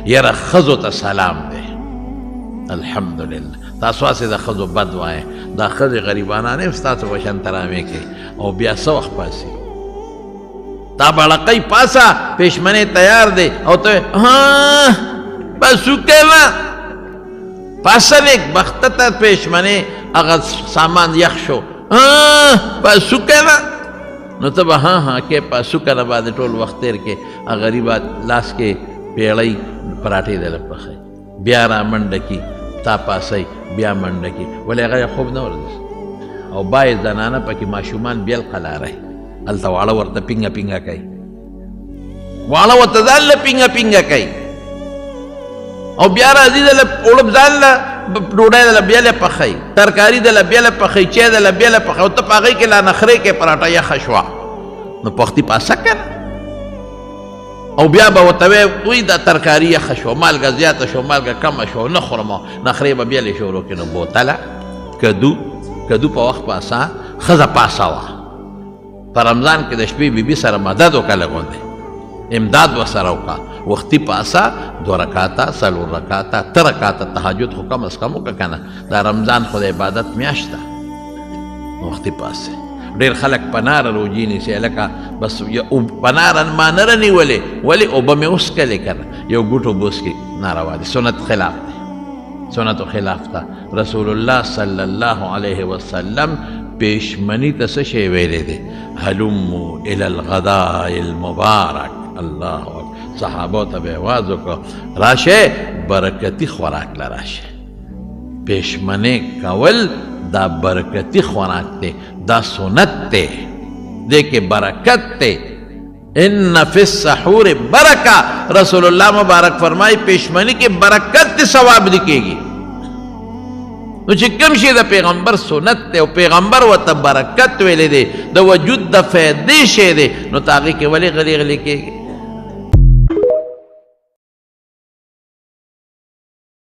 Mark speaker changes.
Speaker 1: یاره ښځو ته سلام دی الحمدلله تاسو هسې د ښځو بد وایئ دا ښځې غریبانان هم ستاسو په شان ترامې کوي او بیا څه وخت پاسي تا بړقۍ پاسه پېشمنې تیار دی او ته بس وکړه پاسه نیک بخته ته پېشمنې هغه سامان یخ شو بس وکړه نو ته به کې پاسو کنه باندې ټول وخت تېر کې غریبه لاس کې پیړۍ پراټې دله پخوي بیا را منډه کي تا پاسئ بیا منډه کي ولې هغه خوب نه ورځي او باید زنانه پکې ماشومان بیل قلاره هلته واړه ورته پینګه پینګه کوي واړه ورته ځان له پینګه پینګه کوي او بیا راځي دله اوړب ځان له ډوډۍ دله بیا له پخوي ترکاري دله بیا له پخوي چای دله بیا له پخوي او ته په هغې کې لا نخرې کې پراټه یخه شوه نو پختي پاسه کنه او بیا به ورته وایي دا ترکاري یخه شوه مالګه زیاته شوه مالګه کمه شوه نه خورم نخرې به بیا لې شروع کړي نو بوتله کدو په وخت پاسه ښځه پاسه وه په رمضان کې د شپې بیبي سره مدد وکړه لږ امداد ورسره وکړه وختي پاسه 2 رکاته 4 رکاته 3 رکاته تهجد خو کم از کم وکړه که نه دا رمضان خو د عبادت میاشت ده وختي پاسه ډېر خلک په ناره روجې نیسي هلکه بس په ناره ما نه رانیولې ولې اوبه مې وڅښلې که نه یو ګوټ اوبه وڅکې ناروا دي سنت خلاف دی سنتو خلاف ده رسول الله صلی الله علیه وسلم پیشمنی ته څه شی ویلی دی هلمو الی الغداء المبارک الله اکبر صحابو ته به آواز وکړه راشه برکتي خوراک له راشه پیشمنی کول دا برکتي خوراک دی دا سنت دی دې کې برکت دی ان فی السحور برکه رسول الله مبارک فرمای پیشمنی کې برکت دی ثواب دی کېږي نو چې کوم شی د پیغمبر سنت دی او پیغمبر ورته برکت ویلی دی د وجود د فایدې شی دی نو ته هغې کې ولې غلی غلی کېږي